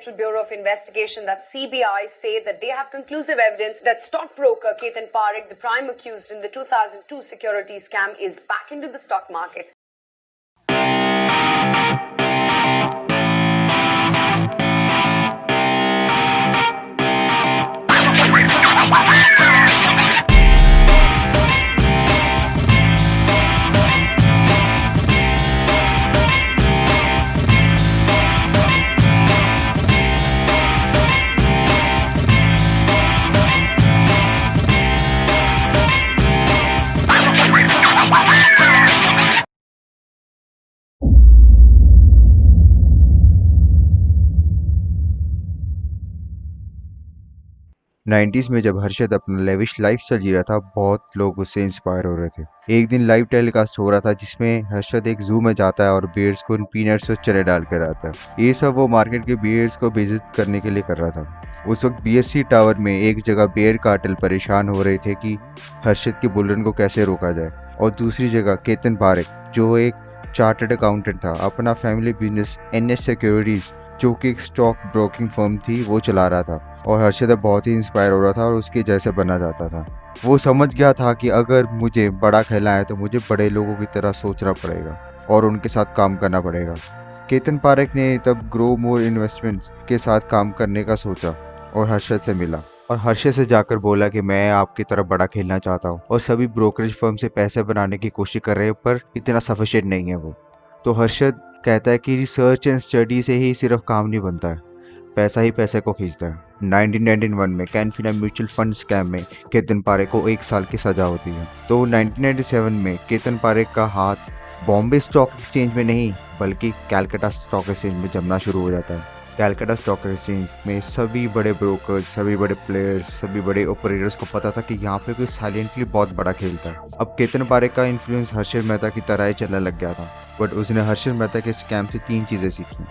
Special Bureau of Investigation, that's CBI, say that they have conclusive evidence that stockbroker Ketan Parekh, the prime accused in the 2002 security scam, is back into the stock market. Nineties में जब हर्षद अपना lavish lifestyle जी रहा था, बहुत लोग उससे inspire हो रहे थे। एक दिन लाइव टेलीकास्ट हो रहा था जिसमें हर्षद एक जू में जाता है और बियर्स को पीनट्स और चने डाल कर आता है। ये सब वो मार्केट के बियर्स को विजिट करने के लिए कर रहा था। उस वक्त बीएससी टावर में एक जगह बेयर कार्टेल परेशान हो रहे थे कि हर्षद के बुलरन को कैसे रोका जाए, और दूसरी जगह केतन पारेख जो एक चार्टर्ड अकाउंटेंट था, अपना फैमिली बिजनेस एनएस सिक्योरिटीज जो कि एक स्टॉक ब्रोकिंग फर्म थी वो चला रहा था। और हर्षद बहुत ही इंस्पायर हो रहा था और उसके जैसे बनना चाहता था। वो समझ गया था कि अगर मुझे बड़ा खेलना है तो मुझे बड़े लोगों की तरह सोचना पड़ेगा और उनके साथ काम करना पड़ेगा। केतन पारेख ने तब ग्रो मोर इन्वेस्टमेंट्स के साथ काम करने का सोचा और हर्षद से मिला और हर्षद से जाकर बोला कि मैं आपकी तरह बड़ा खेलना चाहता हूँ और सभी ब्रोकरेज फर्म से पैसे बनाने की कोशिश कर रहे हैं, पर इतना सफिशिएंट नहीं है वो। तो हर्षद कहता है कि रिसर्च एंड स्टडी से ही सिर्फ काम नहीं बनता है, पैसा ही पैसे को खींचता है। 1991 में कैनफिना म्यूचुअल फंड स्कैम में केतन पारेख को 1 साल की सजा होती है। तो 1997 में केतन पारेख का हाथ बॉम्बे स्टॉक एक्सचेंज में नहीं बल्कि कैलकाटा स्टॉक एक्सचेंज में जमना शुरू हो जाता है। कैलकाटा स्टॉक एक्सचेंज में सभी बड़े ब्रोकर्स, सभी बड़े प्लेयर्स, सभी बड़े ऑपरेटर्स को पता था कि यहाँ पे कोई साइलेंटली बहुत बड़ा खेलता है। अब केतन पारेख का इन्फ्लुएंस हर्षद मेहता की तरह ही चलने लग गया था, बट उसने हर्षद मेहता के स्कैम से 3 चीज़ें सीखी।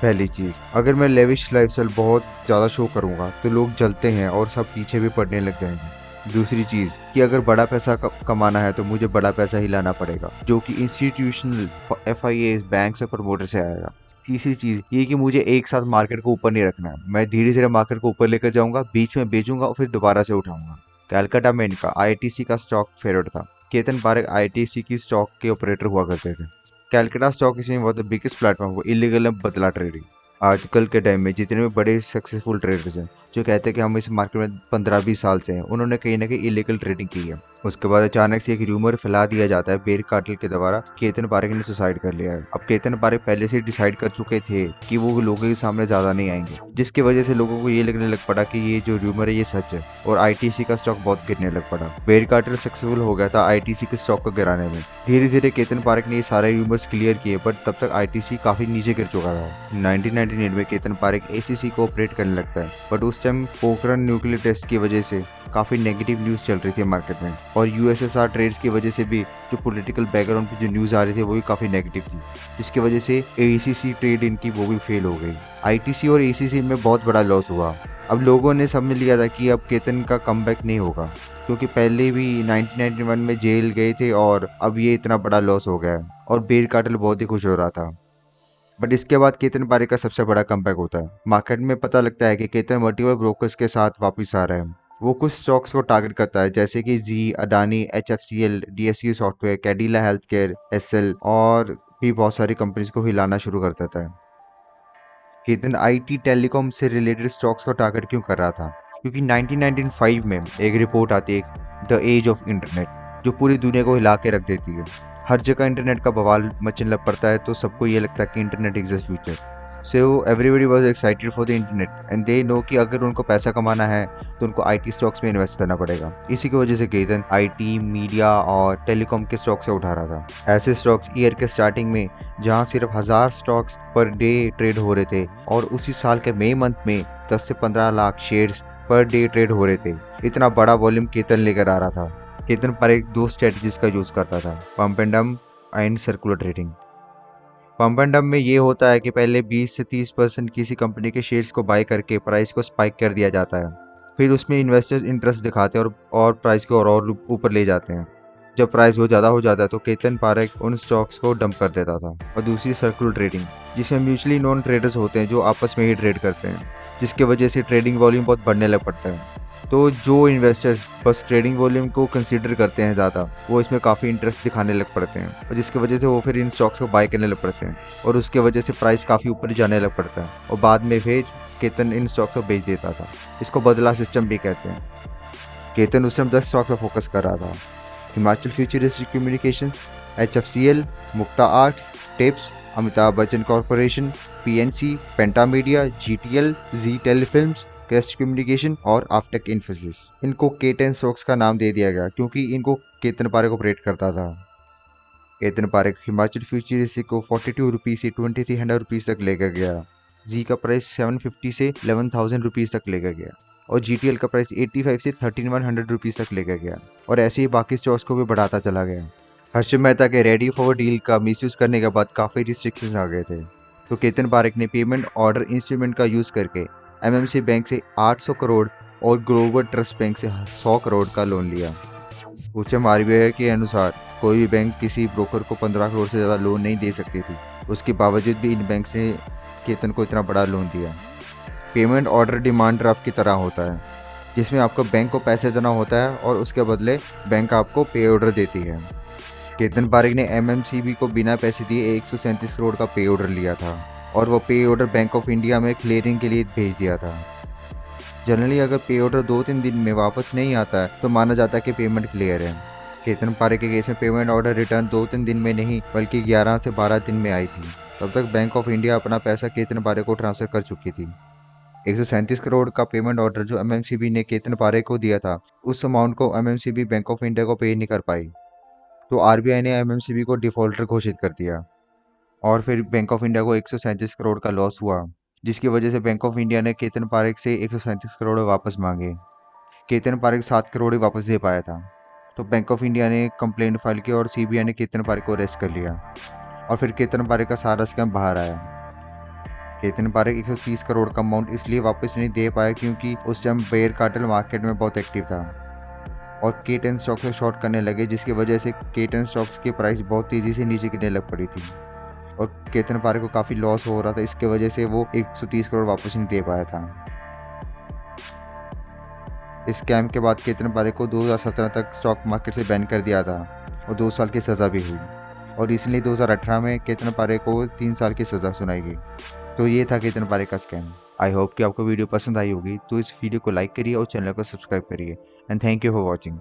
पहली चीज़, अगर मैं लेविश लाइफस्टाइल बहुत ज़्यादा शो करूँगा तो लोग जलते हैं और सब पीछे भी पड़ने लग जाएंगे। दूसरी चीज़ कि अगर बड़ा पैसा कमाना है तो मुझे बड़ा पैसा ही लाना पड़ेगा जो कि इंस्टीट्यूशनल FIAs बैंक से प्रमोटर से आएगा। तीसरी चीज़ ये कि मुझे एक साथ मार्केट को ऊपर नहीं रखना है, मैं धीरे धीरे मार्केट को ऊपर लेकर जाऊँगा, बीच में बेचूंगा और फिर दोबारा से उठाऊंगा। कैलकाटा में इनका IITC का स्टॉक फेवरेट था। केतन पारेख IITC की स्टॉक के ऑपरेटर हुआ करते थे। Calcutta stock exchange was the biggest platform for illegal बदला ट्रेडिंग। आजकल के टाइम में जितने भी बड़े सक्सेसफुल ट्रेडर्स हैं जो कहते हैं कि हम इस मार्केट में 15-20 साल से हैं, उन्होंने कहीं ना कहीं इलीगल ट्रेडिंग की है। उसके बाद अचानक से एक र्यूमर फैला दिया जाता है बेयर कार्टेल के द्वारा केतन पारेख ने सुसाइड कर लिया है। अब केतन पारेख पहले से डिसाइड कर चुके थे कि वो लोगों के सामने ज्यादा नहीं आएंगे, जिसकी वजह से लोगों को ये लगने लग पड़ा कि ये जो र्यूमर है ये सच है और IITC का स्टॉक बहुत गिरने लग पड़ा। बेयर कार्टेल सक्सेसफुल हो गया था IITC के स्टॉक को गिराने में। धीरे धीरे केतन पारेख ने ये सारे र्यूमर्स क्लियर किए, बट तब तक IITC काफी नीचे गिर चुका था। 1998 में केतन पारेख ACC को ऑपरेट करने लगता है, बट उस टाइम पोखरण न्यूक्लियर टेस्ट की वजह से काफी नेगेटिव न्यूज चल रही थी मार्केट में, और USSR ट्रेड्स की वजह से भी जो पॉलिटिकल बैकग्राउंड पे जो न्यूज आ रही थी वो भी काफी नेगेटिव थी, जिसकी वजह से ACC ट्रेड इनकी वो भी फेल हो गई। ITC और ACC में बहुत बड़ा लॉस हुआ। अब लोगों ने समझ लिया था कि अब केतन का कमबैक नहीं होगा, क्योंकि पहले भी 1991 में जेल गए थे और अब ये इतना बड़ा लॉस हो गया है, और बेयर कार्टेल बहुत ही खुश हो रहा था। बट इसके बाद केतन पारेख का सबसे बड़ा कमबैक होता है। मार्केट में पता लगता है कि केतन मल्टीपल ब्रोकर्स के साथ वापस आ रहा है। वो कुछ स्टॉक्स को टारगेट करता है जैसे कि Zee, Adani, HFCL, DSU software, Cadila healthcare, SL और भी बहुत सारी कंपनीज को हिलाना शुरू कर देता है। केतन IT टेलीकॉम से रिलेटेड स्टॉक्स को टारगेट क्यों कर रहा था? क्योंकि 1995 में एक रिपोर्ट आती है द एज ऑफ इंटरनेट जो पूरी दुनिया को हिला के रख देती है। हर जगह इंटरनेट का बवाल मचने लग पड़ता है, तो सबको ये लगता है कि internet is the future. So everybody was excited for the internet and they know कि अगर उनको पैसा कमाना है तो उनको IT स्टॉक्स में इन्वेस्ट करना पड़ेगा। इसी की वजह से केतन IT, मीडिया और टेलीकॉम के स्टॉक से उठा रहा था। ऐसे स्टॉक्स ईयर के स्टार्टिंग में जहां सिर्फ 1000 स्टॉक्स पर डे ट्रेड हो रहे थे, और उसी साल के मई मंथ में 10 से 15 lakh shares per day trade हो रहे थे। इतना बड़ा वॉल्यूम केतन लेकर आ रहा था। केतन पारेख 2 स्ट्रेटजीज का यूज करता था, pump and dump and circular trading. Pump and dump में ये होता है कि पहले 20 से 30% किसी कंपनी के शेयर्स को बाय करके प्राइस को स्पाइक कर दिया जाता है, फिर उसमें इन्वेस्टर्स इंटरेस्ट दिखाते हैं और प्राइस को और ऊपर ले जाते हैं। जब प्राइस बहुत ज़्यादा हो जाता है तो केतन पारेख उन स्टॉक्स को डंप कर देता था। और दूसरी सर्कुलर ट्रेडिंग, जिसमें म्यूचुअली नॉन ट्रेडर्स होते हैं जो आपस में ही ट्रेड करते हैं, जिसके वजह से ट्रेडिंग वॉल्यूम बहुत बढ़ने लग पड़ता है। तो जो इन्वेस्टर्स बस ट्रेडिंग वॉल्यूम को कंसीडर करते हैं ज़्यादा, वो इसमें काफ़ी इंटरेस्ट दिखाने लग पड़ते हैं, और जिसकी वजह से वो फिर इन स्टॉक्स को बाय करने लग पड़ते हैं, और उसके वजह से प्राइस काफ़ी ऊपर जाने लग पड़ता है, और बाद में फिर केतन इन स्टॉक्स को बेच देता था। इसको बदला सिस्टम भी कहते हैं। केतन उस टाइम 10 स्टॉक्स पर फोकस कर रहा था: Himachal Futuristic Communications, HFCL, Mukta Arts, Tips, Amitabh Bachchan Corporation, PNC, Penta Media, GTL, Zee Telefilms, Crest Communication और आफ्टेक इन्फोसिस। इनको K10 स्टॉक्स का नाम दे दिया गया क्योंकि इनको केतन पारेख ऑपरेट करता था। केतन पारेख हिमाचल फ्यूचरिस्टिक को 42 रुपीज़ से 2300 रुपीज़ तक लेकर गया। जी का प्राइस 750 से 11,000 रुपीज़ तक लेकर गया, और GTL का प्राइस 85 से 13,100 रुपीज़ तक लेकर गया, और ऐसे ही बाकी स्टॉक्स को भी बढ़ाता चला गया। हर्षद मेहता के रेडी फॉर डील का मिसयूज़ करने के बाद काफ़ी रिस्ट्रिक्शंस आ गए थे, तो केतन पारेख ने पेमेंट ऑर्डर इंस्ट्रूमेंट का यूज़ करके MMC बैंक से 800 करोड़ और ग्लोबल ट्रस्ट बैंक से 100 करोड़ का लोन लिया। उच्च RBI के अनुसार कोई भी बैंक किसी ब्रोकर को 15 करोड़ से ज़्यादा लोन नहीं दे सकती थी। उसके बावजूद भी इन बैंक ने केतन को इतना बड़ा लोन दिया। पेमेंट ऑर्डर डिमांड ड्राफ्ट की तरह होता है, जिसमें आपको बैंक को पैसे देना होता है और उसके बदले बैंक आपको पे ऑर्डर देती है। केतन पारेख ने MMCB को बिना पैसे दिए 137 करोड़ का पे ऑर्डर लिया था, और वो पे ऑर्डर बैंक ऑफ इंडिया में क्लियरिंग के लिए भेज दिया था। जनरली अगर पे ऑर्डर 2-3 दिन में वापस नहीं आता है तो माना जाता है कि पेमेंट क्लियर है। केतन पारेख के केस में पेमेंट ऑर्डर रिटर्न 2-3 दिन में नहीं बल्कि 11 से 12 दिन में आई थी। तब तक बैंक ऑफ इंडिया अपना पैसा केतन पारेख को ट्रांसफर कर चुकी थी। 137 करोड़ का पेमेंट ऑर्डर जो MMCB ने केतन पारेख को दिया था, उस अमाउंट को MMCB बैंक ऑफ इंडिया को पे नहीं कर पाई, तो RBI ने MMCB को डिफॉल्टर घोषित कर दिया, और फिर बैंक ऑफ इंडिया को 137 करोड़ का लॉस हुआ, जिसकी वजह से बैंक ऑफ इंडिया ने केतन पारेख से 137 करोड़ वापस मांगे। केतन पारेख 7 करोड़ ही वापस दे पाया था, तो बैंक ऑफ इंडिया ने कंप्लेंट फाइल की और CBI ने केतन पारेख को अरेस्ट कर लिया, और फिर केतन पारेख का सारा स्कैम बाहर आया। केतन पारेख 130 करोड़ का अमाउंट इसलिए वापस नहीं दे पाया क्योंकि उस टाइम बेयर कार्टेल मार्केट में बहुत एक्टिव था, और K10 स्टॉक्स को शॉर्ट करने लगे, जिसकी वजह से K10 स्टॉक्स की प्राइस बहुत तेज़ी से नीचे गिरने लग पड़ी थी, और केतन पारेख को काफ़ी लॉस हो रहा था। इसके वजह से वो 130 करोड़ वापस नहीं दे पाया था। इस स्कैम के बाद केतन पारेख को 2017 तक स्टॉक मार्केट से बैन कर दिया था, और 2 साल की सज़ा भी हुई, और इसलिए 2018 में केतन पारेख को 3 साल की सज़ा सुनाई गई। तो ये था केतन पारेख का स्कैम। आई होप कि आपको वीडियो पसंद आई होगी, तो इस वीडियो को लाइक करिए और चैनल को सब्सक्राइब करिए, and thank you for watching.